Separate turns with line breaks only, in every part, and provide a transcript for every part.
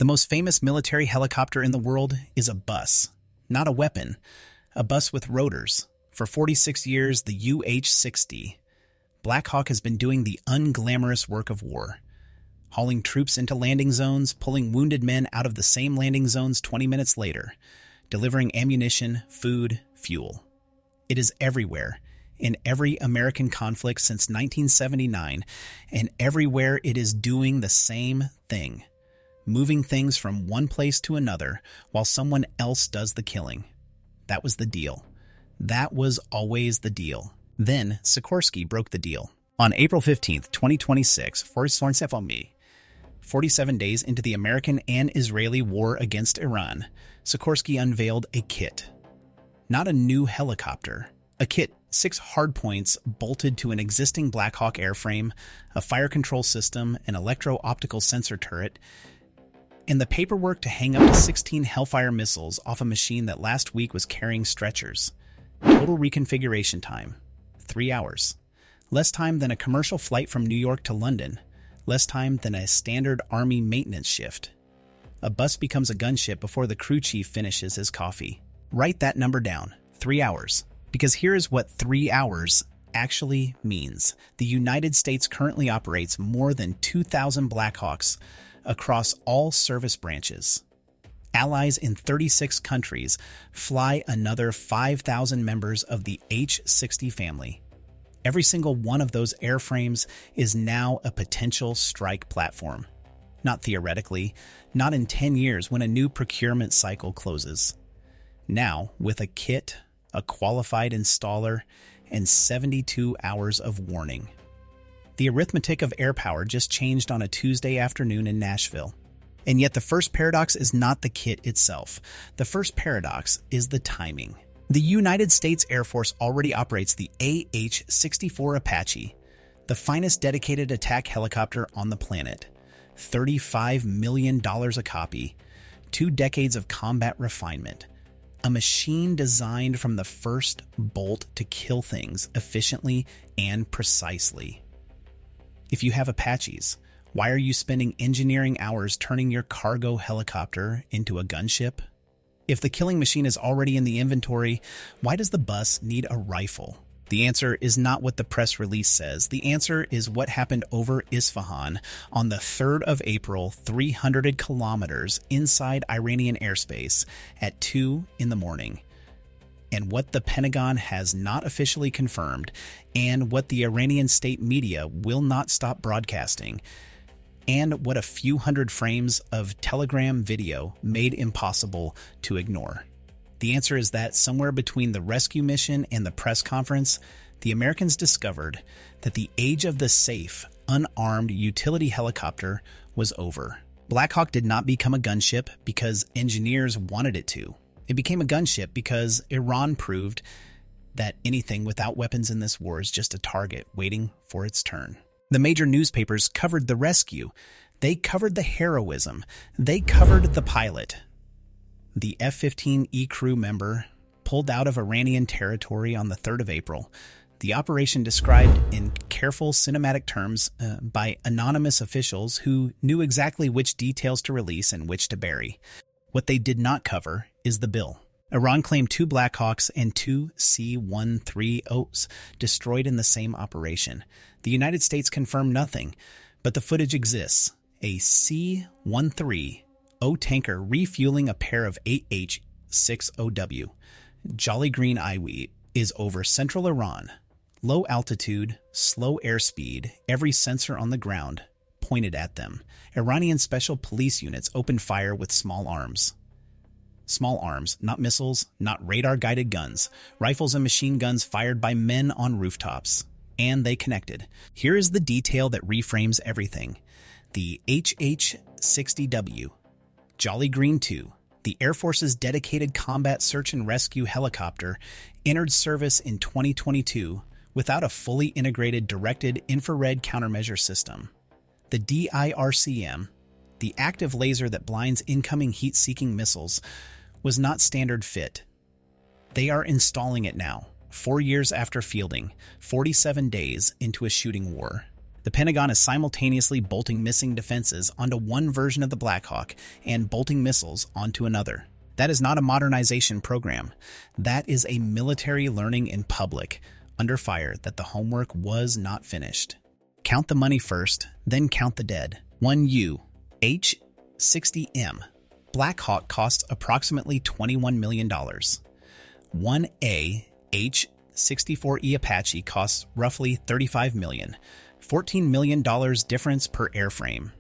The most famous military helicopter in the world is a bus, not a weapon, a bus with rotors. For 46 years, the UH-60, Black Hawk has been doing the unglamorous work of war, hauling troops into landing zones, pulling wounded men out of the same landing zones 20 minutes later, delivering ammunition, food, fuel. It is everywhere, in every American conflict since 1979, and everywhere it is doing the same thing, moving things from one place to another while someone else does the killing. That was the deal. That was always the deal. Then Sikorsky broke the deal. On April 15th, 2026, 47 days into the American and Israeli war against Iran, Sikorsky unveiled a kit. Not a new helicopter. A kit, 6 hardpoints bolted to an existing Black Hawk airframe, a fire control system, an electro-optical sensor turret, and the paperwork to hang up to 16 Hellfire missiles off a machine that last week was carrying stretchers. Total reconfiguration time, 3 hours. Less time than a commercial flight from New York to London. Less time than a standard Army maintenance shift. A bus becomes a gunship before the crew chief finishes his coffee. Write that number down, 3 hours. Because here is what 3 hours actually means. The United States currently operates more than 2,000 Black Hawks across all service branches. Allies in 36 countries fly another 5,000 members of the H-60 family. Every single one of those airframes is now a potential strike platform. Not theoretically, not in 10 years when a new procurement cycle closes. Now, with a kit, a qualified installer, and 72 hours of warning. The arithmetic of air power just changed on a Tuesday afternoon in Nashville. And yet the first paradox is not the kit itself. The first paradox is the timing. The United States Air Force already operates the AH-64 Apache, the finest dedicated attack helicopter on the planet. $35 million a copy, 2 decades of combat refinement, a machine designed from the first bolt to kill things efficiently and precisely. If you have Apaches, why are you spending engineering hours turning your cargo helicopter into a gunship? If the killing machine is already in the inventory, why does the bus need a rifle? The answer is not what the press release says. The answer is what happened over Esfahan on the 3rd of April, 300 kilometers inside Iranian airspace at 2 in the morning. And what the Pentagon has not officially confirmed, and what the Iranian state media will not stop broadcasting, and what a few hundred frames of Telegram video made impossible to ignore. The answer is that somewhere between the rescue mission and the press conference, the Americans discovered that the age of the safe, unarmed utility helicopter was over. Black Hawk did not become a gunship because engineers wanted it to. It became a gunship because Iran proved that anything without weapons in this war is just a target waiting for its turn. The major newspapers covered the rescue. They covered the heroism. They covered the pilot. The F-15E crew member pulled out of Iranian territory on the 3rd of April. The operation described in careful cinematic terms by anonymous officials who knew exactly which details to release and which to bury. What they did not cover is the bill. Iran claimed 2 Black Hawks and 2 C-130Os destroyed in the same operation. The United States confirmed nothing, but the footage exists. A C-130O tanker refueling a pair of AH-60W Jolly Green Iwi is over central Iran. Low altitude, slow airspeed, every sensor on the ground pointed at them. Iranian special police units opened fire with small arms. Small arms, not missiles, not radar-guided guns, rifles and machine guns fired by men on rooftops. And they connected. Here is the detail that reframes everything. The HH-60W, Jolly Green 2, the Air Force's dedicated combat search and rescue helicopter, entered service in 2022 without a fully integrated directed infrared countermeasure system. The DIRCM, the active laser that blinds incoming heat-seeking missiles, was not standard fit. They are installing it now, 4 years after fielding, 47 days into a shooting war. The Pentagon is simultaneously bolting missing defenses onto one version of the Black Hawk and bolting missiles onto another. That is not a modernization program. That is a military learning in public, under fire, that the homework was not finished. Count the money first, then count the dead. 1U H-60M Black Hawk costs approximately $21 million. 1A H-64E Apache costs roughly $35 million. $14 million difference per airframe.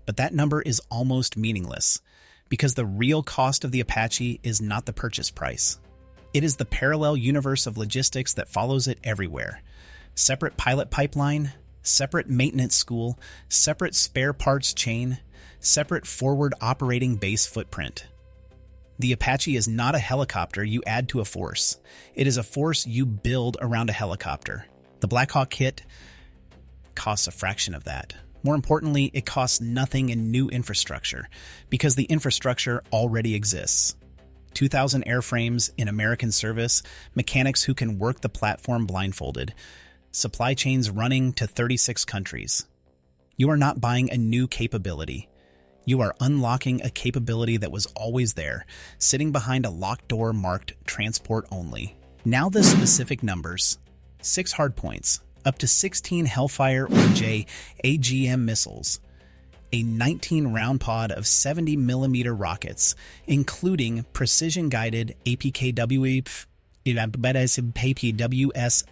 But that number is almost meaningless, because the real cost of the Apache is not the purchase price. It is the parallel universe of logistics that follows it everywhere. Separate pilot pipeline, separate maintenance school, separate spare parts chain, separate forward operating base footprint. The Apache is not a helicopter you add to a force. It is a force you build around a helicopter. The Black Hawk kit costs a fraction of that. More importantly, it costs nothing in new infrastructure, because the infrastructure already exists. 2,000 airframes in American service, mechanics who can work the platform blindfolded, supply chains running to 36 countries. You are not buying a new capability. You are unlocking a capability that was always there, sitting behind a locked door marked transport only. Now the specific numbers. 6 hardpoints, up to 16 Hellfire or J AGM missiles, a 19-round pod of 70mm rockets, including precision-guided APKWS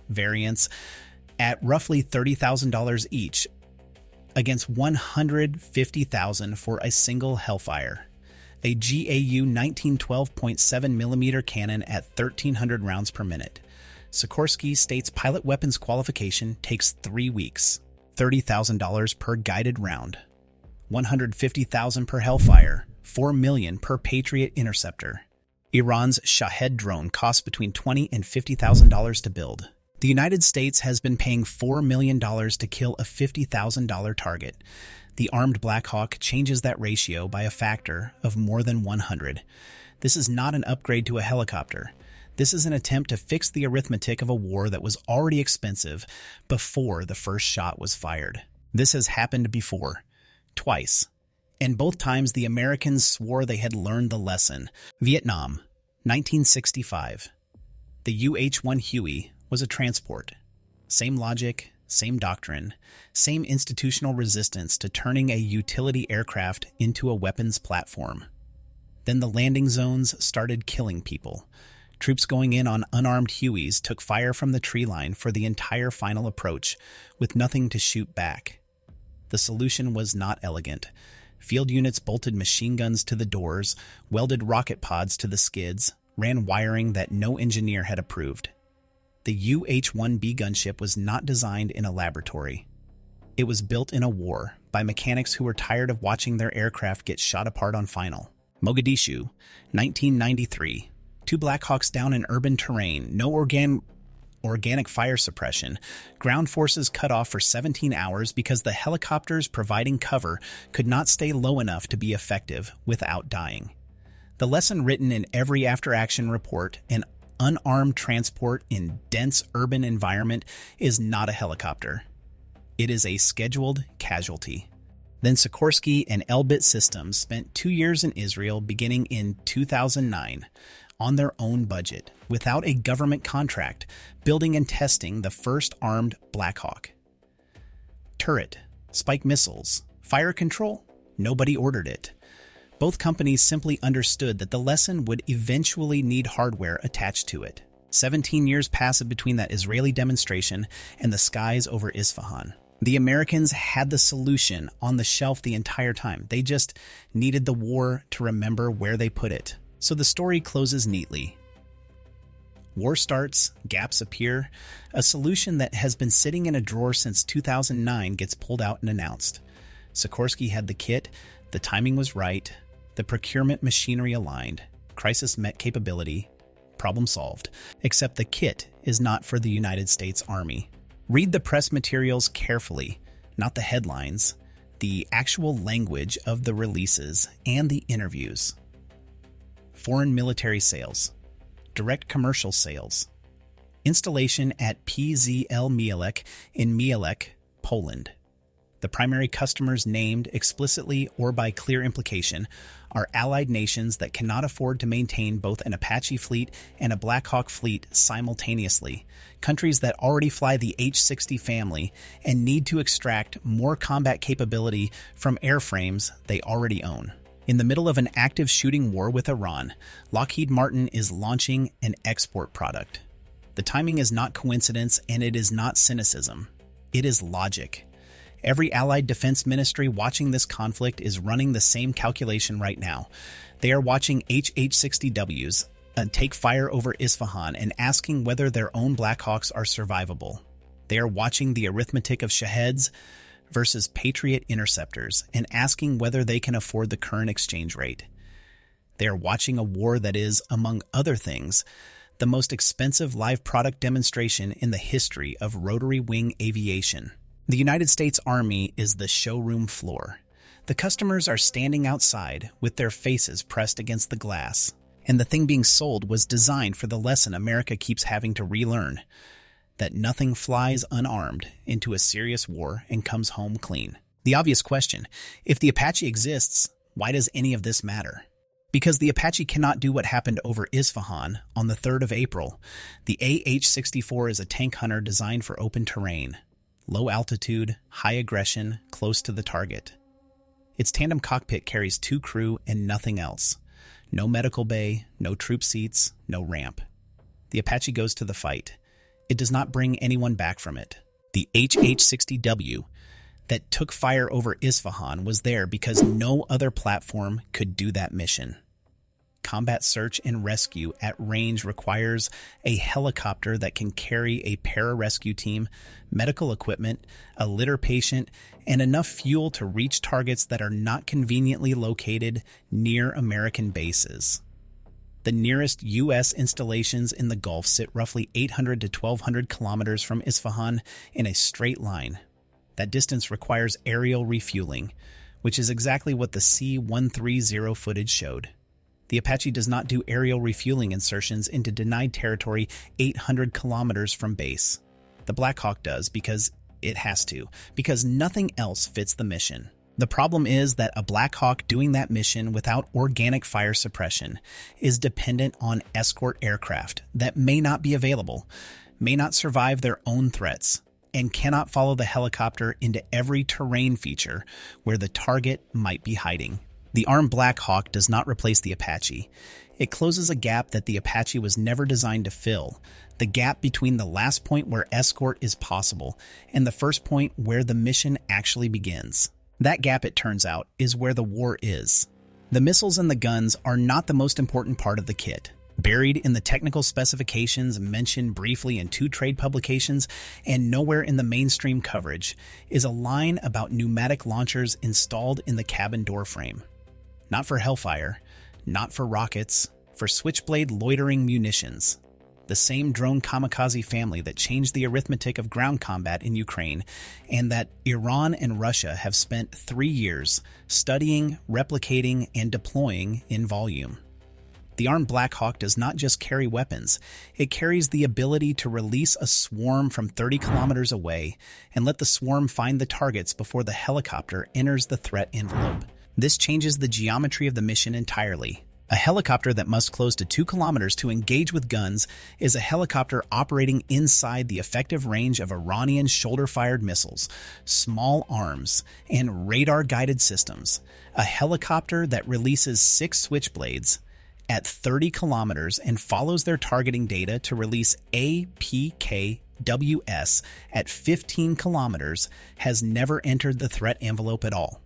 variants at roughly $30,000 each, against $150,000 for a single Hellfire, a GAU 1912.7mm cannon at 1,300 rounds per minute. Sikorsky states pilot weapons qualification takes 3 weeks, $30,000 per guided round, $150,000 per Hellfire, $4 million per Patriot interceptor. Iran's Shahed drone costs between $20,000 and $50,000 to build. The United States has been paying $4 million to kill a $50,000 target. The armed Black Hawk changes that ratio by a factor of more than 100. This is not an upgrade to a helicopter. This is an attempt to fix the arithmetic of a war that was already expensive before the first shot was fired. This has happened before. Twice. And both times the Americans swore they had learned the lesson. Vietnam, 1965. The UH-1 Huey was a transport. Same logic, same doctrine, same institutional resistance to turning a utility aircraft into a weapons platform. Then the landing zones started killing people. Troops going in on unarmed Hueys took fire from the tree line for the entire final approach, with nothing to shoot back. The solution was not elegant. Field units bolted machine guns to the doors, welded rocket pods to the skids, ran wiring that no engineer had approved. The UH-1B gunship was not designed in a laboratory. It was built in a war by mechanics who were tired of watching their aircraft get shot apart on final. Mogadishu, 1993. 2 Black Hawks down in urban terrain, no organic fire suppression, ground forces cut off for 17 hours because the helicopters providing cover could not stay low enough to be effective without dying. The lesson written in every after-action report: an unarmed transport in dense urban environment is not a helicopter. It is a scheduled casualty. Then Sikorsky and Elbit Systems spent 2 years in Israel beginning in 2009 on their own budget, without a government contract, building and testing the first armed Black Hawk. Turret, spike missiles, fire control, nobody ordered it. Both companies simply understood that the lesson would eventually need hardware attached to it. 17 years pass between that Israeli demonstration and the skies over Esfahan. The Americans had the solution on the shelf the entire time. They just needed the war to remember where they put it. So the story closes neatly. War starts, gaps appear, a solution that has been sitting in a drawer since 2009 gets pulled out and announced. Sikorsky had the kit, the timing was right, the procurement machinery aligned, crisis met capability, problem solved, except the kit is not for the United States Army. Read the press materials carefully, not the headlines, the actual language of the releases and the interviews. Foreign military sales, direct commercial sales, installation at PZL Mielek in Mielek, Poland, The primary customers named, explicitly or by clear implication, are allied nations that cannot afford to maintain both an Apache fleet and a Black Hawk fleet simultaneously, countries that already fly the H-60 family and need to extract more combat capability from airframes they already own. In the middle of an active shooting war with Iran, Lockheed Martin is launching an export product. The timing is not coincidence, and it is not cynicism. It is logic. Every allied defense ministry watching this conflict is running the same calculation right now. They are watching HH-60Ws take fire over Esfahan and asking whether their own Black Hawks are survivable. They are watching the arithmetic of Shaheds versus Patriot interceptors and asking whether they can afford the current exchange rate. They are watching a war that is, among other things, the most expensive live product demonstration in the history of rotary wing aviation. The United States Army is the showroom floor. The customers are standing outside with their faces pressed against the glass, and the thing being sold was designed for the lesson America keeps having to relearn, that nothing flies unarmed into a serious war and comes home clean. The obvious question, if the Apache exists, why does any of this matter? Because the Apache cannot do what happened over Esfahan on the 3rd of April. The AH-64 is a tank hunter designed for open terrain. Low altitude, high aggression, close to the target. Its tandem cockpit carries 2 crew and nothing else. No medical bay, no troop seats, no ramp. The Apache goes to the fight. It does not bring anyone back from it. The HH-60W that took fire over Esfahan was there because no other platform could do that mission. Combat search and rescue at range requires a helicopter that can carry a pararescue team, medical equipment, a litter patient, and enough fuel to reach targets that are not conveniently located near American bases. The nearest U.S. installations in the Gulf sit roughly 800 to 1,200 kilometers from Esfahan in a straight line. That distance requires aerial refueling, which is exactly what the C-130 footage showed. The Apache does not do aerial refueling insertions into denied territory 800 kilometers from base. The Black Hawk does because it has to, because nothing else fits the mission. The problem is that a Black Hawk doing that mission without organic fire suppression is dependent on escort aircraft that may not be available, may not survive their own threats, and cannot follow the helicopter into every terrain feature where the target might be hiding. The armed Black Hawk does not replace the Apache. It closes a gap that the Apache was never designed to fill, the gap between the last point where escort is possible and the first point where the mission actually begins. That gap, it turns out, is where the war is. The missiles and the guns are not the most important part of the kit. Buried in the technical specifications mentioned briefly in 2 trade publications and nowhere in the mainstream coverage is a line about pneumatic launchers installed in the cabin doorframe. Not for Hellfire, not for rockets, for Switchblade loitering munitions. The same drone kamikaze family that changed the arithmetic of ground combat in Ukraine, and that Iran and Russia have spent 3 years studying, replicating, and deploying in volume. The armed Black Hawk does not just carry weapons, it carries the ability to release a swarm from 30 kilometers away and let the swarm find the targets before the helicopter enters the threat envelope. This changes the geometry of the mission entirely. A helicopter that must close to 2 kilometers to engage with guns is a helicopter operating inside the effective range of Iranian shoulder-fired missiles, small arms, and radar-guided systems. A helicopter that releases 6 Switchblades at 30 kilometers and follows their targeting data to release APKWS at 15 kilometers has never entered the threat envelope at all.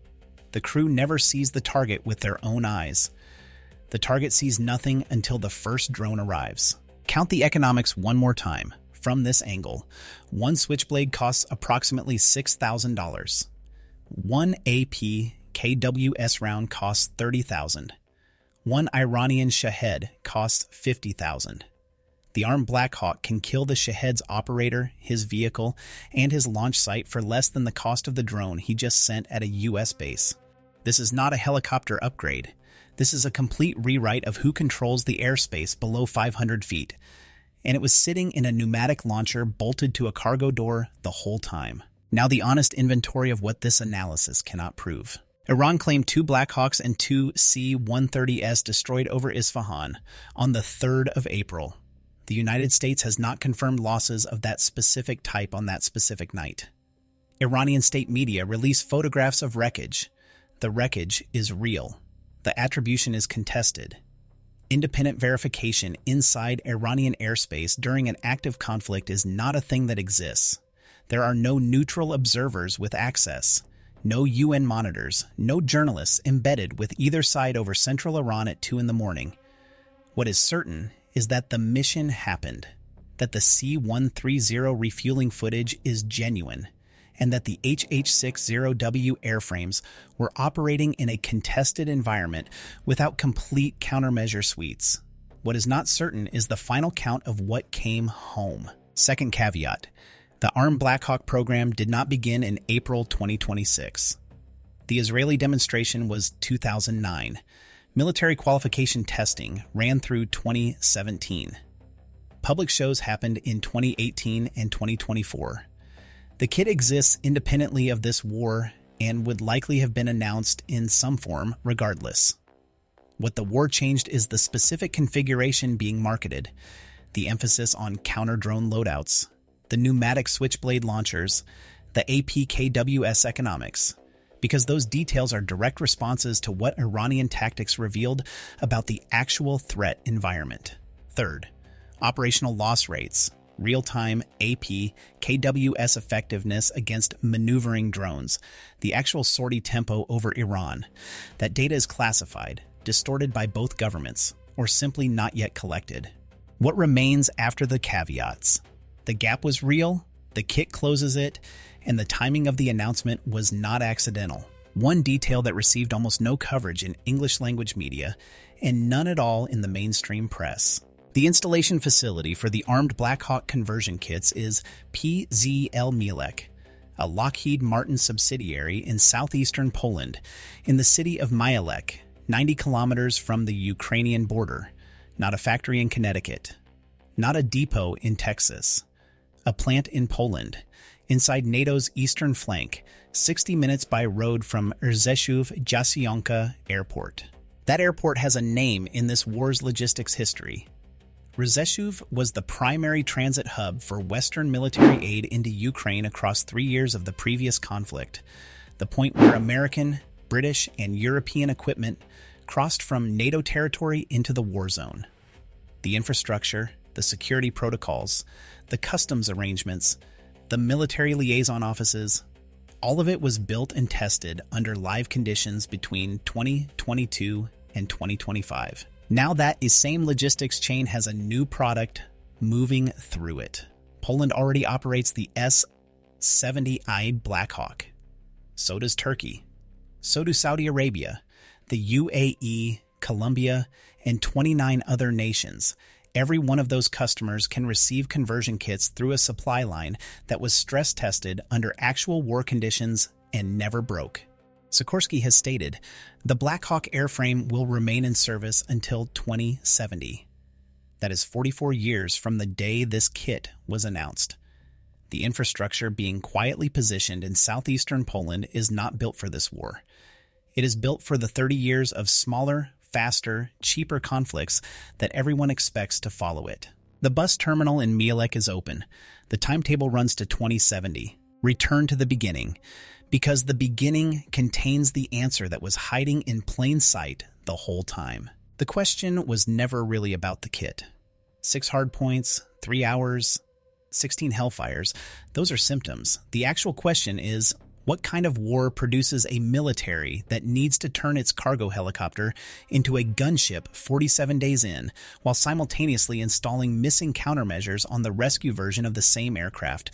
The crew never sees the target with their own eyes. The target sees nothing until the first drone arrives. Count the economics one more time. From this angle, 1 Switchblade costs approximately $6,000. 1 APKWS round costs $30,000. 1 Iranian Shahed costs $50,000. The armed Black Hawk can kill the Shahed's operator, his vehicle, and his launch site for less than the cost of the drone he just sent at a U.S. base. This is not a helicopter upgrade. This is a complete rewrite of who controls the airspace below 500 feet, and it was sitting in a pneumatic launcher bolted to a cargo door the whole time. Now the honest inventory of what this analysis cannot prove. Iran claimed 2 Black Hawks and 2 C-130S destroyed over Esfahan on the 3rd of April. The United States has not confirmed losses of that specific type on that specific night. Iranian state media released photographs of wreckage. The wreckage is real. The attribution is contested. Independent verification inside Iranian airspace during an active conflict is not a thing that exists. There are no neutral observers with access, no UN monitors, no journalists embedded with either side over central Iran at 2 in the morning. What is certain is that the mission happened, that the C-130 refueling footage is genuine, and that the HH-60W airframes were operating in a contested environment without complete countermeasure suites. What is not certain is the final count of what came home. Second caveat. The Armed Black Hawk program did not begin in April 2026. The Israeli demonstration was 2009. Military qualification testing ran through 2017. Public shows happened in 2018 and 2024. The kit exists independently of this war and would likely have been announced in some form regardless. What the war changed is the specific configuration being marketed, the emphasis on counter-drone loadouts, the pneumatic Switchblade launchers, the APKWS economics, because those details are direct responses to what Iranian tactics revealed about the actual threat environment. Third, operational loss rates, real-time APKWS effectiveness against maneuvering drones, the actual sortie tempo over Iran. That data is classified, distorted by both governments, or simply not yet collected. What remains after the caveats? The gap was real, the kit closes it, and the timing of the announcement was not accidental. One detail that received almost no coverage in English-language media, and none at all in the mainstream press. The installation facility for the Armed Black Hawk conversion kits is PZL Mielek, a Lockheed Martin subsidiary in southeastern Poland, in the city of Mielek, 90 kilometers from the Ukrainian border, not a factory in Connecticut, not a depot in Texas. A plant in Poland, inside NATO's eastern flank, 60 minutes by road from Rzeszów-Jastrzębie Airport. That airport has a name in this war's logistics history. Rzeszów was the primary transit hub for Western military aid into Ukraine across 3 years of the previous conflict, the point where American, British, and European equipment crossed from NATO territory into the war zone. The infrastructure, the security protocols, the customs arrangements, the military liaison offices, all of it was built and tested under live conditions between 2022 and 2025. Now that same logistics chain has a new product moving through it. Poland already operates the S-70I Black Hawk. So does Turkey. So do Saudi Arabia, the UAE, Colombia, and 29 other nations. Every one of those customers can receive conversion kits through a supply line that was stress tested under actual war conditions and never broke. Sikorsky has stated, the Black Hawk airframe will remain in service until 2070. That is 44 years from the day this kit was announced. The infrastructure being quietly positioned in southeastern Poland is not built for this war. It is built for the 30 years of smaller, faster, cheaper conflicts that everyone expects to follow it. The bus terminal in Mielek is open. The timetable runs to 2070. Return to the beginning, because the beginning contains the answer that was hiding in plain sight the whole time. The question was never really about the kit. 6 hardpoints, 3 hours, 16 Hellfires, those are symptoms. The actual question is, what kind of war produces a military that needs to turn its cargo helicopter into a gunship 47 days in, while simultaneously installing missing countermeasures on the rescue version of the same aircraft,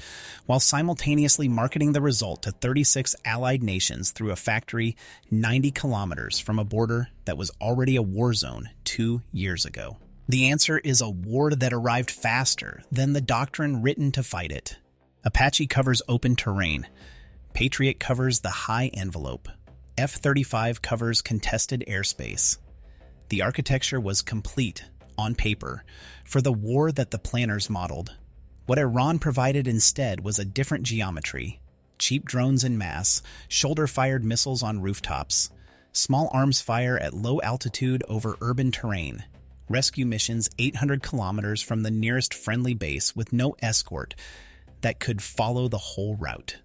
while simultaneously marketing the result to 36 allied nations through a factory 90 kilometers from a border that was already a war zone 2 years ago? The answer is a war that arrived faster than the doctrine written to fight it. Apache covers open terrain. Patriot covers the high envelope. F-35 covers contested airspace. The architecture was complete, on paper, for the war that the planners modeled. What Iran provided instead was a different geometry, cheap drones en masse, shoulder-fired missiles on rooftops, small arms fire at low altitude over urban terrain, rescue missions 800 kilometers from the nearest friendly base with no escort that could follow the whole route.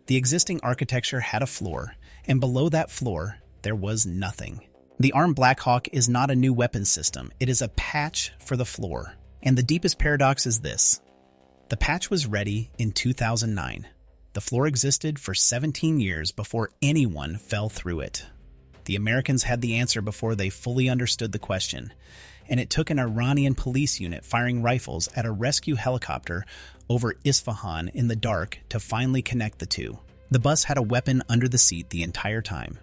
The existing architecture had a floor, and below that floor, there was nothing. The armed Black Hawk is not a new weapon system. It is a patch for the floor. And the deepest paradox is this. The patch was ready in 2009. The floor existed for 17 years before anyone fell through it. The Americans had the answer before they fully understood the question, and it took an Iranian police unit firing rifles at a rescue helicopter over Esfahan in the dark to finally connect the two. The bus had a weapon under the seat the entire time.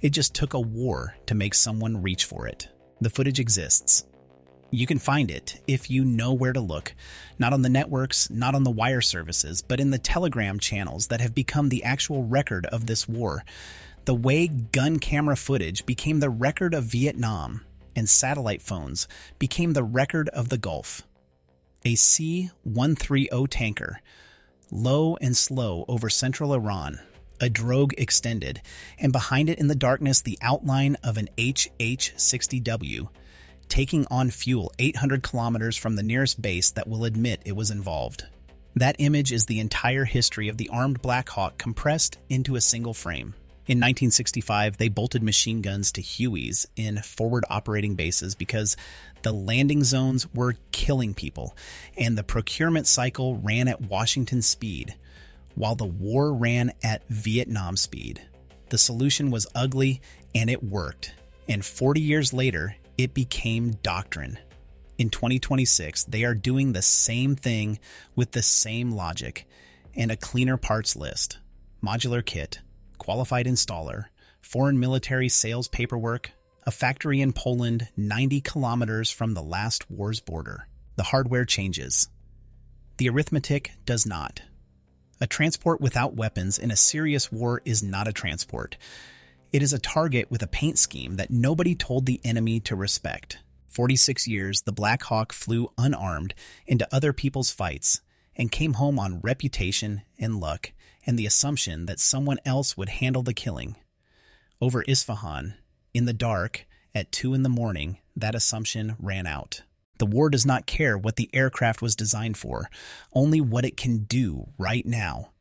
It just took a war to make someone reach for it. The footage exists. You can find it if you know where to look, not on the networks, not on the wire services, but in the Telegram channels that have become the actual record of this war. The way gun camera footage became the record of Vietnam, and satellite phones became the record of the Gulf. A C-130 tanker, low and slow over central Iran, a drogue extended, and behind it in the darkness the outline of an HH-60W, taking on fuel 800 kilometers from the nearest base that will admit it was involved. That image is the entire history of the armed Black Hawk compressed into a single frame. In 1965, they bolted machine guns to Hueys in forward operating bases because the landing zones were killing people, and the procurement cycle ran at Washington speed, while the war ran at Vietnam speed. The solution was ugly, and it worked. And 40 years later, it became doctrine. In 2026, they are doing the same thing with the same logic and a cleaner parts list, modular kit, qualified installer, foreign military sales paperwork, a factory in Poland 90 kilometers from the last war's border. The hardware changes. The arithmetic does not. A transport without weapons in a serious war is not a transport. It is a target with a paint scheme that nobody told the enemy to respect. 46 years, the Black Hawk flew unarmed into other people's fights and came home on reputation and luck and the assumption that someone else would handle the killing. Over Esfahan, in the dark, at 2 a.m, that assumption ran out. The war does not care what the aircraft was designed for, only what it can do right now.